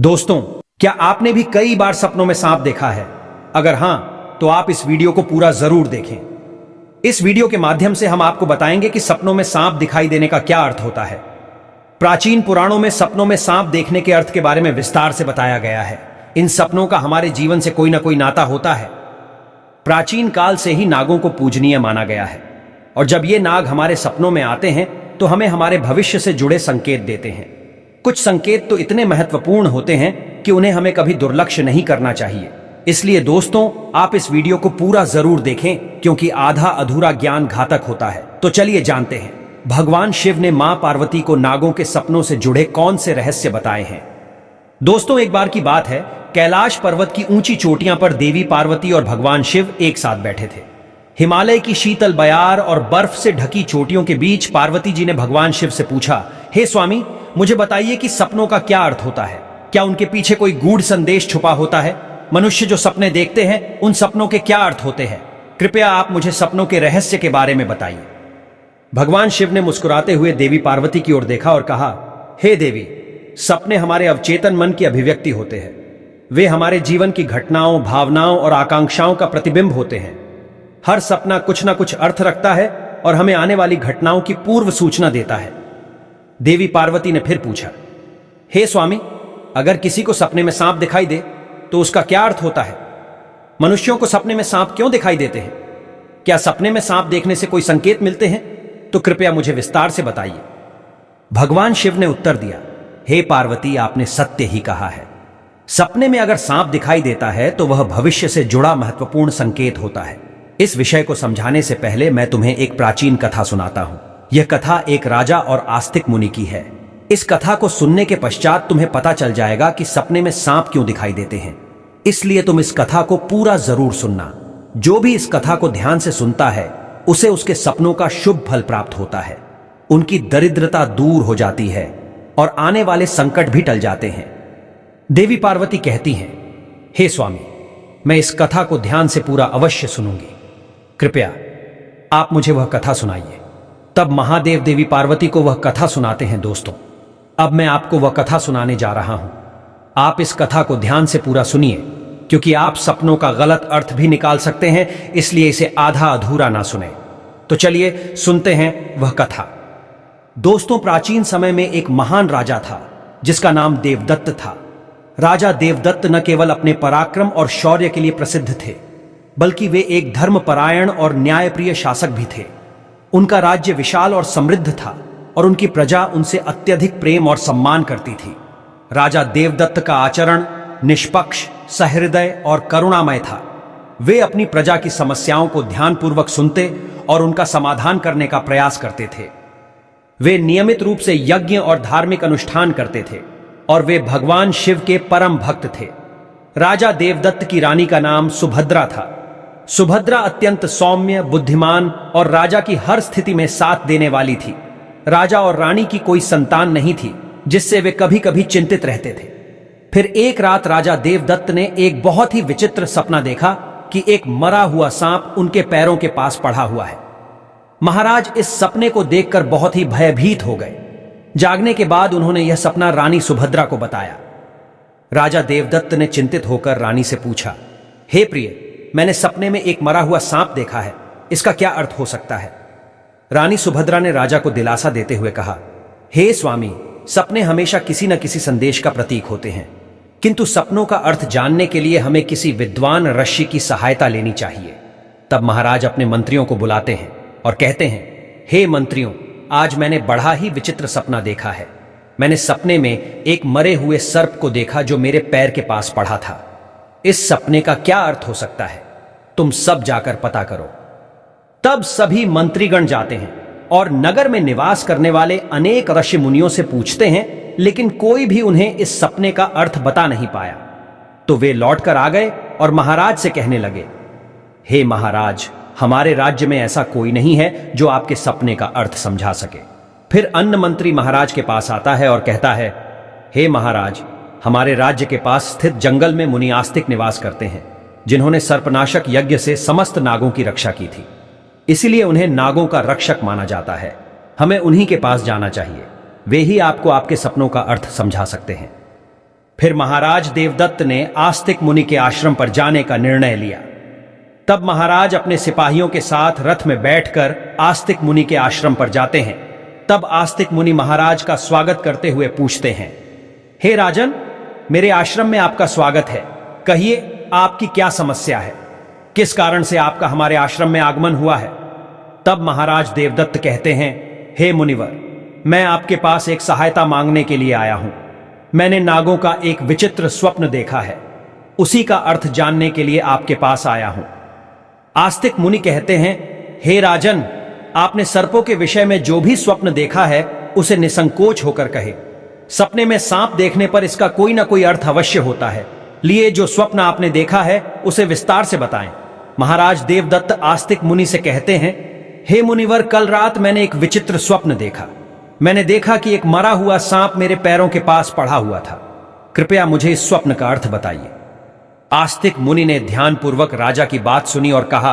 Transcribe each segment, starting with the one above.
दोस्तों, क्या आपने भी कई बार सपनों में सांप देखा है? अगर हां, तो आप इस वीडियो को पूरा जरूर देखें। इस वीडियो के माध्यम से हम आपको बताएंगे कि सपनों में सांप दिखाई देने का क्या अर्थ होता है। प्राचीन पुराणों में सपनों में सांप देखने के अर्थ के बारे में विस्तार से बताया गया है। इन सपनों का हमारे जीवन से कोई ना कोई नाता होता है। प्राचीन काल से ही नागों को पूजनीय माना गया है, और जब ये नाग हमारे सपनों में आते हैं तो हमें हमारे भविष्य से जुड़े संकेत देते हैं। कुछ संकेत तो इतने महत्वपूर्ण होते हैं कि उन्हें हमें कभी दुर्लक्ष्य नहीं करना चाहिए। इसलिए दोस्तों, आप इस वीडियो को पूरा जरूर देखें, क्योंकि आधा अधूरा ज्ञान घातक होता है। तो चलिए जानते हैं, भगवान शिव ने मां पार्वती को नागों के सपनों से जुड़े कौन से रहस्य बताए हैं। दोस्तों, एक बार की बात है, कैलाश पर्वत की ऊंची चोटियां पर देवी पार्वती और भगवान शिव एक साथ बैठे थे। हिमालय की शीतल बयार और बर्फ से ढकी चोटियों के बीच पार्वती जी ने भगवान शिव से पूछा, हे स्वामी, मुझे बताइए कि सपनों का क्या अर्थ होता है। क्या उनके पीछे कोई गूढ़ संदेश छुपा होता है? मनुष्य जो सपने देखते हैं, उन सपनों के क्या अर्थ होते हैं? कृपया आप मुझे सपनों के रहस्य के बारे में बताइए। भगवान शिव ने मुस्कुराते हुए देवी पार्वती की ओर देखा और कहा, हे देवी, सपने हमारे अवचेतन मन की अभिव्यक्ति होते हैं। वे हमारे जीवन की घटनाओं, भावनाओं और आकांक्षाओं का प्रतिबिंब होते हैं। हर सपना कुछ ना कुछ अर्थ रखता है और हमें आने वाली घटनाओं की पूर्व सूचना देता है। देवी पार्वती ने फिर पूछा, हे स्वामी, अगर किसी को सपने में सांप दिखाई दे तो उसका क्या अर्थ होता है? मनुष्यों को सपने में सांप क्यों दिखाई देते हैं? क्या सपने में सांप देखने से कोई संकेत मिलते हैं? तो कृपया मुझे विस्तार से बताइए। भगवान शिव ने उत्तर दिया, हे पार्वती, आपने सत्य ही कहा है। सपने में अगर सांप दिखाई देता है तो वह भविष्य से जुड़ा महत्वपूर्ण संकेत होता है। इस विषय को समझाने से पहले मैं तुम्हें एक प्राचीन कथा सुनाता हूं। यह कथा एक राजा और आस्तिक मुनि की है। इस कथा को सुनने के पश्चात तुम्हें पता चल जाएगा कि सपने में सांप क्यों दिखाई देते हैं। इसलिए तुम इस कथा को पूरा जरूर सुनना। जो भी इस कथा को ध्यान से सुनता है, उसे उसके सपनों का शुभ फल प्राप्त होता है। उनकी दरिद्रता दूर हो जाती है और आने वाले संकट भी टल जाते हैं। देवी पार्वती कहती हैं, हे स्वामी, मैं इस कथा को ध्यान से पूरा अवश्य सुनूंगी। कृपया आप मुझे वह कथा सुनाइए। तब महादेव देवी पार्वती को वह कथा सुनाते हैं। दोस्तों, अब मैं आपको वह कथा सुनाने जा रहा हूं। आप इस कथा को ध्यान से पूरा सुनिए, क्योंकि आप सपनों का गलत अर्थ भी निकाल सकते हैं, इसलिए इसे आधा अधूरा ना सुने। तो चलिए सुनते हैं वह कथा। दोस्तों, प्राचीन समय में एक महान राजा था जिसका नाम देवदत्त था। राजा देवदत्त न केवल अपने पराक्रम और शौर्य के लिए प्रसिद्ध थे, बल्कि वे एक धर्मपरायण और न्यायप्रिय शासक भी थे। उनका राज्य विशाल और समृद्ध था और उनकी प्रजा उनसे अत्यधिक प्रेम और सम्मान करती थी। राजा देवदत्त का आचरण निष्पक्ष, सहृदय और करुणामय था। वे अपनी प्रजा की समस्याओं को ध्यानपूर्वक सुनते और उनका समाधान करने का प्रयास करते थे। वे नियमित रूप से यज्ञ और धार्मिक अनुष्ठान करते थे और वे भगवान शिव के परम भक्त थे। राजा देवदत्त की रानी का नाम सुभद्रा था। सुभद्रा अत्यंत सौम्य, बुद्धिमान और राजा की हर स्थिति में साथ देने वाली थी। राजा और रानी की कोई संतान नहीं थी, जिससे वे कभी कभी चिंतित रहते थे। फिर एक रात राजा देवदत्त ने एक बहुत ही विचित्र सपना देखा कि एक मरा हुआ सांप उनके पैरों के पास पड़ा हुआ है। महाराज इस सपने को देखकर बहुत ही भयभीत हो गए। जागने के बाद उन्होंने यह सपना रानी सुभद्रा को बताया। राजा देवदत्त ने चिंतित होकर रानी से पूछा, हे प्रिय, मैंने सपने में एक मरा हुआ सांप देखा है, इसका क्या अर्थ हो सकता है? रानी सुभद्रा ने राजा को दिलासा देते हुए कहा, हे स्वामी, सपने हमेशा किसी न किसी संदेश का प्रतीक होते हैं, किंतु सपनों का अर्थ जानने के लिए हमें किसी विद्वान ऋषि की सहायता लेनी चाहिए। तब महाराज अपने मंत्रियों को बुलाते हैं और कहते हैं, हे मंत्रियों, आज मैंने बड़ा ही विचित्र सपना देखा है। मैंने सपने में एक मरे हुए सर्प को देखा जो मेरे पैर के पास पड़ा था। इस सपने का क्या अर्थ हो सकता है? तुम सब जाकर पता करो। तब सभी मंत्रीगण जाते हैं और नगर में निवास करने वाले अनेक ऋषि मुनियों से पूछते हैं, लेकिन कोई भी उन्हें इस सपने का अर्थ बता नहीं पाया। तो वे लौटकर आ गए और महाराज से कहने लगे, हे महाराज, हमारे राज्य में ऐसा कोई नहीं है जो आपके सपने का अर्थ समझा सके। फिर अन्न मंत्री महाराज के पास आता है और कहता है, हे महाराज, हमारे राज्य के पास स्थित जंगल में मुनि आस्तिक निवास करते हैं, जिन्होंने सर्पनाशक यज्ञ से समस्त नागों की रक्षा की थी। इसीलिए उन्हें नागों का रक्षक माना जाता है। हमें उन्हीं के पास जाना चाहिए। वे ही आपको आपके सपनों का अर्थ समझा सकते हैं। फिर महाराज देवदत्त ने आस्तिक मुनि के आश्रम पर जाने का निर्णय लिया। तब महाराज अपने सिपाहियों के साथ रथ में बैठकर आस्तिक मुनि के आश्रम पर जाते हैं। तब आस्तिक मुनि महाराज का स्वागत करते हुए पूछते हैं, हे राजन, मेरे आश्रम में आपका स्वागत है। कहिए, आपकी क्या समस्या है? किस कारण से आपका हमारे आश्रम में आगमन हुआ है? तब महाराज देवदत्त कहते हैं, हे मुनिवर, मैं आपके पास एक सहायता मांगने के लिए आया हूं। मैंने नागों का एक विचित्र स्वप्न देखा है, उसी का अर्थ जानने के लिए आपके पास आया हूं। आस्तिक मुनि कहते हैं, हे राजन, आपने सर्पों के विषय में जो भी स्वप्न देखा है उसे निसंकोच होकर कहे। सपने में सांप देखने पर इसका कोई ना कोई अर्थ अवश्य होता है। लिए जो स्वप्न आपने देखा है उसे विस्तार से बताएं। महाराज देवदत्त आस्तिक मुनि से कहते हैं, हे मुनिवर, कल रात मैंने एक विचित्र स्वप्न देखा। मैंने देखा कि एक मरा हुआ सांप मेरे पैरों के पास पड़ा हुआ था। कृपया मुझे इस स्वप्न का अर्थ बताइए। आस्तिक मुनि ने ध्यानपूर्वक राजा की बात सुनी और कहा,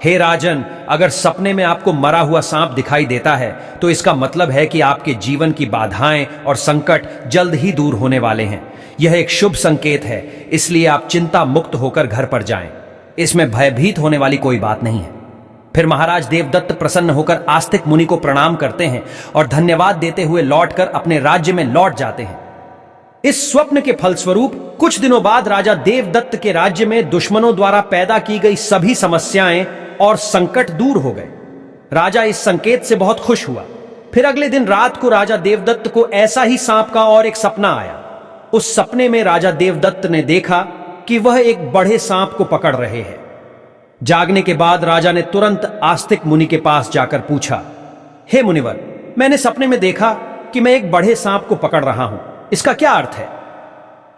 हे राजन, अगर सपने में आपको मरा हुआ सांप दिखाई देता है तो इसका मतलब है कि आपके जीवन की बाधाएं और संकट जल्द ही दूर होने वाले हैं। यह एक शुभ संकेत है, इसलिए आप चिंता मुक्त होकर घर पर जाएं। इसमें भयभीत होने वाली कोई बात नहीं है। फिर महाराज देवदत्त प्रसन्न होकर आस्तिक मुनि को प्रणाम करते हैं और धन्यवाद देते हुए लौटकर अपने राज्य में लौट जाते हैं। इस स्वप्न के फलस्वरूप कुछ दिनों बाद राजा देवदत्त के राज्य में दुश्मनों द्वारा पैदा की गई सभी समस्याएं और संकट दूर हो गए। राजा इस संकेत से बहुत खुश हुआ। फिर अगले दिन रात को राजा देवदत्त को ऐसा ही सांप का और एक सपना आया। उस सपने में राजा देवदत्त ने देखा कि वह एक बड़े सांप को पकड़ रहे हैं। जागने के बाद राजा ने तुरंत आस्तिक मुनि के पास जाकर पूछा, हे मुनिवर, मैंने सपने में देखा कि मैं एक बड़े सांप को पकड़ रहा हूं, इसका क्या अर्थ है?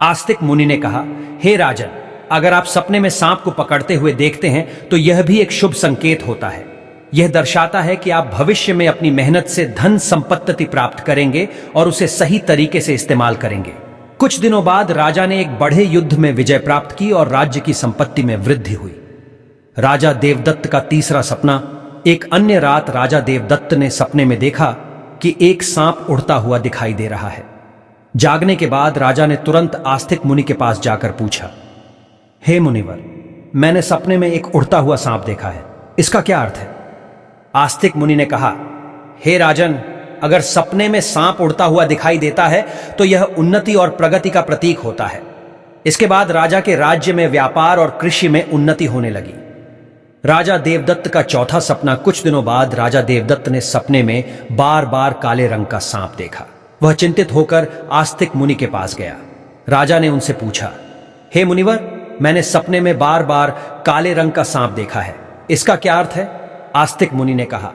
आस्तिक मुनि ने कहा, हे राजन, अगर आप सपने में सांप को पकड़ते हुए देखते हैं तो यह भी एक शुभ संकेत होता है। यह दर्शाता है कि आप भविष्य में अपनी मेहनत से धन संपत्ति प्राप्त करेंगे और उसे सही तरीके से इस्तेमाल करेंगे। कुछ दिनों बाद राजा ने एक बड़े युद्ध में विजय प्राप्त की और राज्य की संपत्ति में वृद्धि हुई। राजा देवदत्त का तीसरा सपना। एक अन्य रात राजा देवदत्त ने सपने में देखा कि एक सांप उड़ता हुआ दिखाई दे रहा है। जागने के बाद राजा ने तुरंत आस्तिक मुनि के पास जाकर पूछा, हे मुनिवर, मैंने सपने में एक उड़ता हुआ सांप देखा है, इसका क्या अर्थ है? आस्तिक मुनि ने कहा, हे राजन, अगर सपने में सांप उड़ता हुआ दिखाई देता है तो यह उन्नति और प्रगति का प्रतीक होता है। इसके बाद राजा के राज्य में व्यापार और कृषि में उन्नति होने लगी। राजा देवदत्त का चौथा सपना। कुछ दिनों बाद राजा देवदत्त ने सपने में बार बार काले रंग का सांप देखा। वह चिंतित होकर आस्तिक मुनि के पास गया। राजा ने उनसे पूछा, हे मुनिवर, मैंने सपने में बार बार काले रंग का सांप देखा है, इसका क्या अर्थ है? आस्तिक मुनि ने कहा,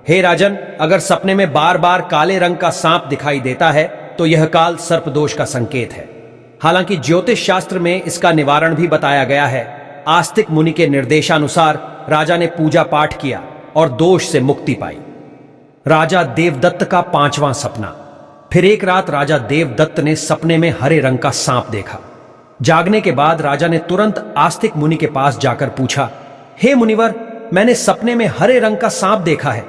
हे राजन, अगर सपने में बार बार काले रंग का सांप दिखाई देता है तो यह काल सर्प दोष का संकेत है। हालांकि ज्योतिष शास्त्र में इसका निवारण भी बताया गया है। आस्तिक मुनि के निर्देशानुसार राजा ने पूजा पाठ किया और दोष से मुक्ति पाई। राजा देवदत्त का पांचवां सपना। फिर एक रात राजा देवदत्त ने सपने में हरे रंग का सांप देखा। जागने के बाद राजा ने तुरंत आस्तिक मुनि के पास जाकर पूछा, हे मुनिवर, मैंने सपने में हरे रंग का सांप देखा है,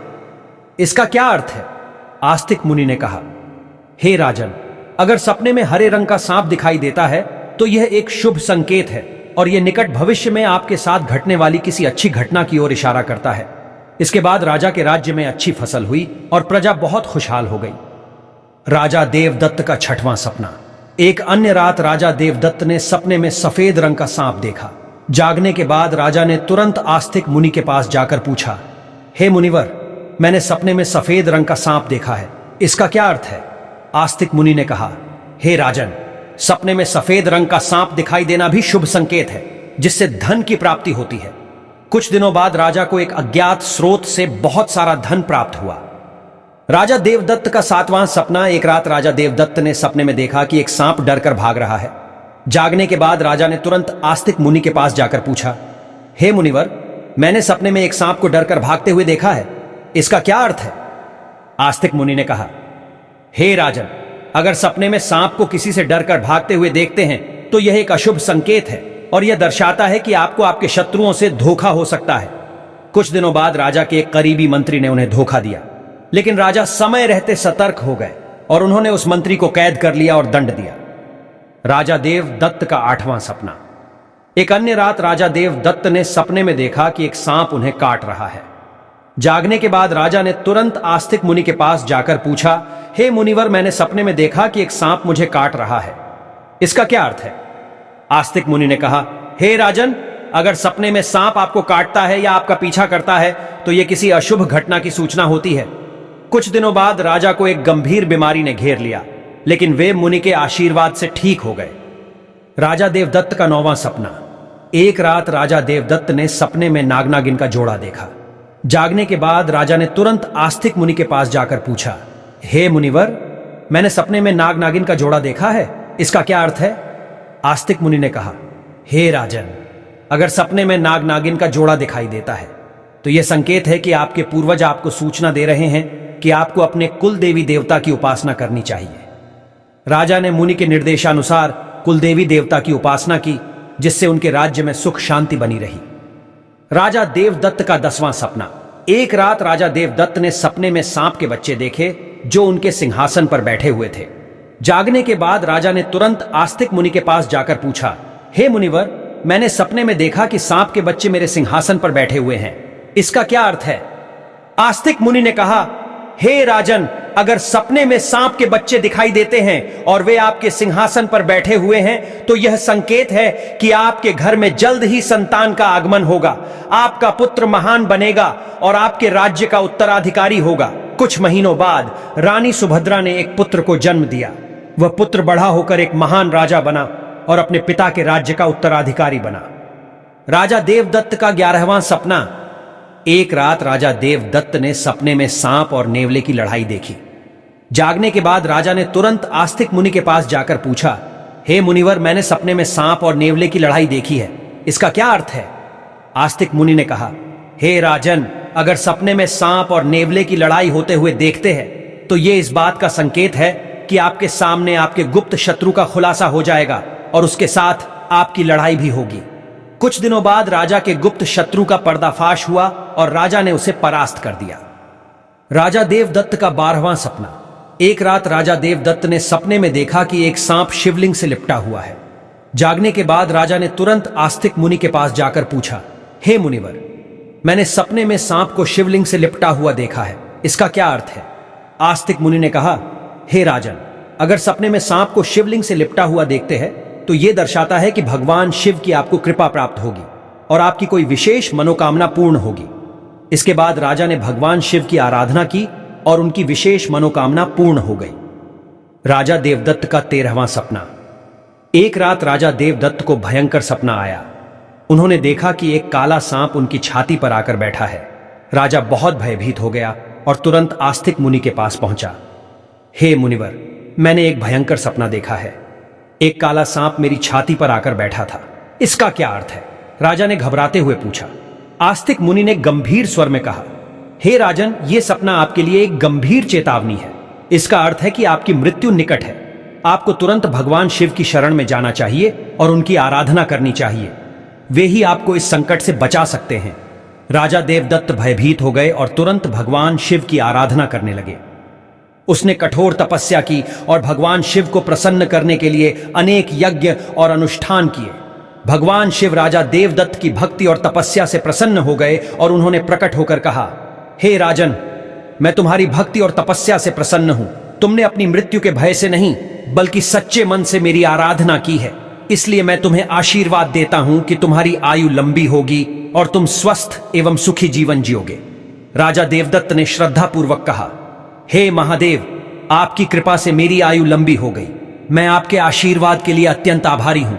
इसका क्या अर्थ है? आस्तिक मुनि ने कहा, हे राजन, अगर सपने में हरे रंग का सांप दिखाई देता है तो यह एक शुभ संकेत है और यह निकट भविष्य में आपके साथ घटने वाली किसी अच्छी घटना की ओर इशारा करता है। इसके बाद राजा के राज्य में अच्छी फसल हुई और प्रजा बहुत खुशहाल हो गई। राजा देवदत्त का छठवां सपना। एक अन्य रात राजा देवदत्त ने सपने में सफेद रंग का सांप देखा। जागने के बाद राजा ने तुरंत आस्तिक मुनि के पास जाकर पूछा, हे मुनिवर, मैंने सपने में सफेद रंग का सांप देखा है, इसका क्या अर्थ है? आस्तिक मुनि ने कहा, हे राजन, सपने में सफेद रंग का सांप दिखाई देना भी शुभ संकेत है, जिससे धन की प्राप्ति होती है। कुछ दिनों बाद राजा को एक अज्ञात स्रोत से बहुत सारा धन प्राप्त हुआ। राजा देवदत्त का सातवां सपना। एक रात राजा देवदत्त ने सपने में देखा कि एक सांप डरकर भाग रहा है। जागने के बाद राजा ने तुरंत आस्तिक मुनि के पास जाकर पूछा, हे मुनिवर, मैंने सपने में एक सांप को डरकर भागते हुए देखा है, इसका क्या अर्थ है? आस्तिक मुनि ने कहा, हे राजन, अगर सपने में सांप को किसी से डरकर भागते हुए देखते हैं तो यह एक अशुभ संकेत है और यह दर्शाता है कि आपको आपके शत्रुओं से धोखा हो सकता है। कुछ दिनों बाद राजा के एक करीबी मंत्री ने उन्हें धोखा दिया, लेकिन राजा समय रहते सतर्क हो गए और उन्होंने उस मंत्री को कैद कर लिया और दंड दिया। राजा देवदत्त का 8वां सपना। एक अन्य रात राजा देवदत्त ने सपने में देखा कि एक सांप उन्हें काट रहा है। जागने के बाद राजा ने तुरंत आस्तिक मुनि के पास जाकर पूछा, हे मुनिवर, मैंने सपने में देखा कि एक सांप मुझे काट रहा है, इसका क्या अर्थ है? आस्तिक मुनि ने कहा, हे राजन, अगर सपने में सांप आपको काटता है या आपका पीछा करता है तो यह किसी अशुभ घटना की सूचना होती है। कुछ दिनों बाद राजा को एक गंभीर बीमारी ने घेर लिया, लेकिन वे मुनि के आशीर्वाद से ठीक हो गए। राजा देवदत्त का 9वां सपना। एक रात राजा देवदत्त ने सपने में नाग नागिन का जोड़ा देखा। जागने के बाद राजा ने तुरंत आस्तिक मुनि के पास जाकर पूछा, हे मुनिवर, मैंने सपने में नाग नागिन का जोड़ा देखा है, इसका क्या अर्थ है? आस्तिक मुनि ने कहा, हे राजन, अगर सपने में नाग नागिन का जोड़ा दिखाई देता है तो यह संकेत है कि आपके पूर्वज आपको सूचना दे रहे हैं कि आपको अपने कुल देवी देवता की उपासना करनी चाहिए। राजा ने मुनि के निर्देशानुसार कुल देवी देवता की उपासना की, जिससे उनके राज्य में सुख शांति बनी रही। राजा देवदत्त का 10वां सपना। एक रात राजा देवदत्त ने सपने में सांप के बच्चे देखे जो उनके सिंहासन पर बैठे हुए थे। जागने के बाद राजा ने तुरंत आस्तिक मुनि के पास जाकर पूछा, हे मुनिवर, मैंने सपने में देखा कि सांप के बच्चे मेरे सिंहासन पर बैठे हुए हैं, इसका क्या अर्थ है? आस्तिक मुनि ने कहा, हे राजन, अगर सपने में सांप के बच्चे दिखाई देते हैं और वे आपके सिंहासन पर बैठे हुए हैं तो यह संकेत है कि आपके घर में जल्द ही संतान का आगमन होगा, आपका पुत्र महान बनेगा और आपके राज्य का उत्तराधिकारी होगा। कुछ महीनों बाद रानी सुभद्रा ने एक पुत्र को जन्म दिया। वह पुत्र बड़ा होकर एक महान राजा बना और अपने पिता के राज्य का उत्तराधिकारी बना। राजा देवदत्त का 11वां सपना। एक रात राजा देवदत्त ने सपने में सांप और नेवले की लड़ाई देखी। जागने के बाद राजा ने तुरंत आस्तिक मुनि के पास जाकर पूछा, हे मुनिवर, मैंने सपने में सांप और नेवले की लड़ाई देखी है, इसका क्या अर्थ है? आस्तिक मुनि ने कहा, हे राजन, अगर सपने में सांप और नेवले की लड़ाई होते हुए देखते हैं तो यह इस बात का संकेत है कि आपके सामने आपके गुप्त शत्रु का खुलासा हो जाएगा और उसके साथ आपकी लड़ाई भी होगी। कुछ दिनों बाद राजा के गुप्त शत्रु का पर्दाफाश हुआ और राजा ने उसे परास्त कर दिया। राजा देवदत्त का 12वां सपना। एक रात राजा देवदत्त ने सपने में देखा कि एक सांप शिवलिंग से लिपटा हुआ है। जागने के बाद राजा ने तुरंत आस्तिक मुनि के पास जाकर पूछा, हे मुनिवर, मैंने सपने में सांप को शिवलिंग से लिपटा हुआ देखा है, इसका क्या अर्थ है? आस्तिक मुनि ने कहा, हे राजन, अगर सपने में सांप को शिवलिंग से लिपटा हुआ देखते हैं तो यह दर्शाता है कि भगवान शिव की आपको कृपा प्राप्त होगी और आपकी कोई विशेष मनोकामना पूर्ण होगी। इसके बाद राजा ने भगवान शिव की आराधना की और उनकी विशेष मनोकामना पूर्ण हो गई। राजा देवदत्त का 13वां सपना। एक रात राजा देवदत्त को भयंकर सपना आया। उन्होंने देखा कि एक काला सांप उनकी छाती पर आकर बैठा है। राजा बहुत भयभीत हो गया और तुरंत आस्तिक मुनि के पास पहुंचा। हे मुनिवर, मैंने एक भयंकर सपना देखा है। एक काला सांप मेरी छाती पर आकर बैठा था, इसका क्या अर्थ है? राजा ने घबराते हुए पूछा। आस्तिक मुनि ने गंभीर स्वर में कहा, हे राजन, यह सपना आपके लिए एक गंभीर चेतावनी है। इसका अर्थ है कि आपकी मृत्यु निकट है। आपको तुरंत भगवान शिव की शरण में जाना चाहिए और उनकी आराधना करनी चाहिए। वे ही आपको इस संकट से बचा सकते हैं। राजा देवदत्त भयभीत हो गए और तुरंत भगवान शिव की आराधना करने लगे। उसने कठोर तपस्या की और भगवान शिव को प्रसन्न करने के लिए अनेक यज्ञ और अनुष्ठान किए। भगवान शिव राजा देवदत्त की भक्ति और तपस्या से प्रसन्न हो गए और उन्होंने प्रकट होकर कहा, हे राजन, मैं तुम्हारी भक्ति और तपस्या से प्रसन्न हूं। तुमने अपनी मृत्यु के भय से नहीं बल्कि सच्चे मन से मेरी आराधना की है, इसलिए मैं तुम्हें आशीर्वाद देता हूं कि तुम्हारी आयु लंबी होगी और तुम स्वस्थ एवं सुखी जीवन जियोगे। राजा देवदत्त ने श्रद्धापूर्वक कहा, हे महादेव, आपकी कृपा से मेरी आयु लंबी हो गई। मैं आपके आशीर्वाद के लिए अत्यंत आभारी हूं।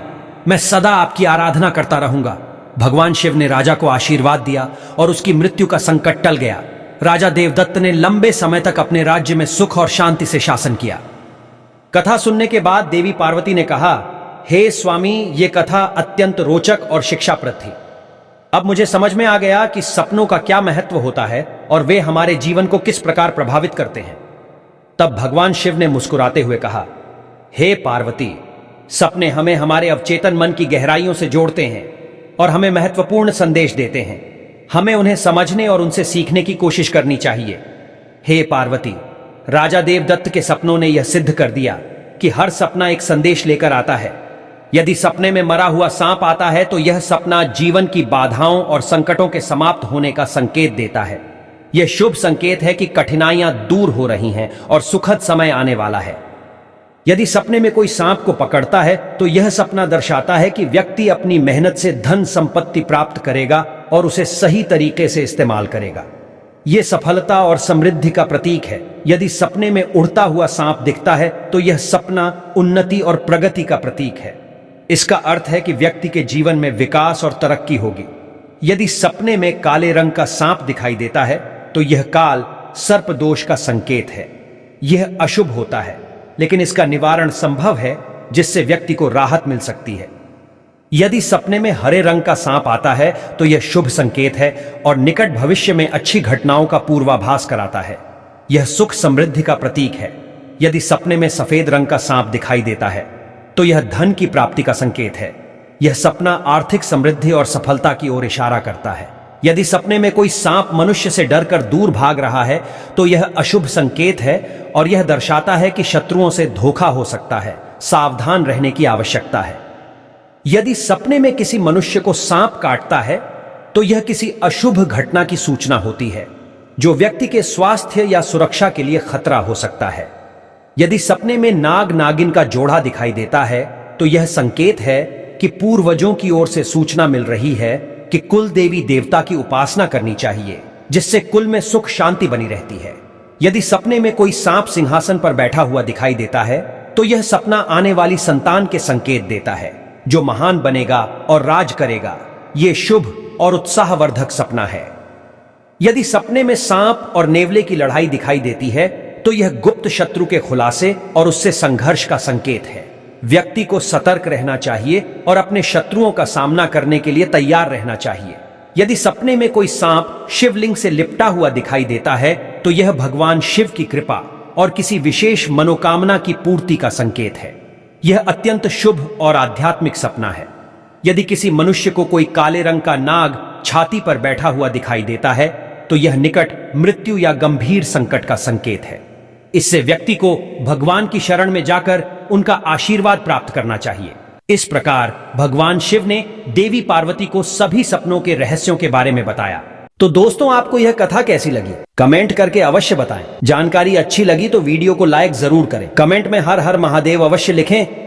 मैं सदा आपकी आराधना करता रहूंगा। भगवान शिव ने राजा को आशीर्वाद दिया और उसकी मृत्यु का संकट टल गया। राजा देवदत्त ने लंबे समय तक अपने राज्य में सुख और शांति से शासन किया। कथा सुनने के बाद देवी पार्वती ने कहा, हे स्वामी, ये कथा अत्यंत रोचक और शिक्षाप्रद थी। अब मुझे समझ में आ गया कि सपनों का क्या महत्व होता है और वे हमारे जीवन को किस प्रकार प्रभावित करते हैं। तब भगवान शिव ने मुस्कुराते हुए कहा, हे पार्वती, सपने हमें हमारे अवचेतन मन की गहराइयों से जोड़ते हैं और हमें महत्वपूर्ण संदेश देते हैं। हमें उन्हें समझने और उनसे सीखने की कोशिश करनी चाहिए। हे पार्वती, राजा देवदत्त के सपनों ने यह सिद्ध कर दिया कि हर सपना एक संदेश लेकर आता है। यदि सपने में मरा हुआ सांप आता है तो यह सपना जीवन की बाधाओं और संकटों के समाप्त होने का संकेत देता है। यह शुभ संकेत है कि कठिनाइयां दूर हो रही हैं और सुखद समय आने वाला है। यदि सपने में कोई सांप को पकड़ता है तो यह सपना दर्शाता है कि व्यक्ति अपनी मेहनत से धन संपत्ति प्राप्त करेगा और उसे सही तरीके से इस्तेमाल करेगा। यह सफलता और समृद्धि का प्रतीक है। यदि सपने में उड़ता हुआ सांप दिखता है तो यह सपना उन्नति और प्रगति का प्रतीक है। इसका अर्थ है कि व्यक्ति के जीवन में विकास और तरक्की होगी। यदि सपने में काले रंग का सांप दिखाई देता है तो यह काल सर्प दोष का संकेत है। यह अशुभ होता है, लेकिन इसका निवारण संभव है, जिससे व्यक्ति को राहत मिल सकती है। यदि सपने में हरे रंग का सांप आता है तो यह शुभ संकेत है और निकट भविष्य में अच्छी घटनाओं का पूर्वाभास कराता है। यह सुख समृद्धि का प्रतीक है। यदि सपने में सफेद रंग का सांप दिखाई देता है तो यह धन की प्राप्ति का संकेत है। यह सपना आर्थिक समृद्धि और सफलता की ओर इशारा करता है। यदि सपने में कोई सांप मनुष्य से डरकर दूर भाग रहा है तो यह अशुभ संकेत है और यह दर्शाता है कि शत्रुओं से धोखा हो सकता है। सावधान रहने की आवश्यकता है। यदि सपने में किसी मनुष्य को सांप काटता है तो यह किसी अशुभ घटना की सूचना होती है, जो व्यक्ति के स्वास्थ्य या सुरक्षा के लिए खतरा हो सकता है। यदि सपने में नाग नागिन का जोड़ा दिखाई देता है तो यह संकेत है कि पूर्वजों की ओर से सूचना मिल रही है कि कुल देवी देवता की उपासना करनी चाहिए, जिससे कुल में सुख शांति बनी रहती है। यदि सपने में कोई सांप सिंहासन पर बैठा हुआ दिखाई देता है तो यह सपना आने वाली संतान के संकेत देता है, जो महान बनेगा और राज करेगा। यह शुभ और उत्साहवर्धक सपना है। यदि सपने में सांप और नेवले की लड़ाई दिखाई देती है तो यह गुप्त शत्रु के खुलासे और उससे संघर्ष का संकेत है। व्यक्ति को सतर्क रहना चाहिए और अपने शत्रुओं का सामना करने के लिए तैयार रहना चाहिए। यदि सपने में कोई सांप शिवलिंग से लिपटा हुआ दिखाई देता है तो यह भगवान शिव की कृपा और किसी विशेष मनोकामना की पूर्ति का संकेत है। यह अत्यंत शुभ और आध्यात्मिक सपना है। यदि किसी मनुष्य को कोई काले रंग का नाग छाती पर बैठा हुआ दिखाई देता है तो यह निकट मृत्यु या गंभीर संकट का संकेत है। इससे व्यक्ति को भगवान की शरण में जाकर उनका आशीर्वाद प्राप्त करना चाहिए। इस प्रकार भगवान शिव ने देवी पार्वती को सभी सपनों के रहस्यों के बारे में बताया। तो दोस्तों, आपको यह कथा कैसी लगी? कमेंट करके अवश्य बताएं। जानकारी अच्छी लगी तो वीडियो को लाइक जरूर करें। कमेंट में हर हर महादेव अवश्य लिखें।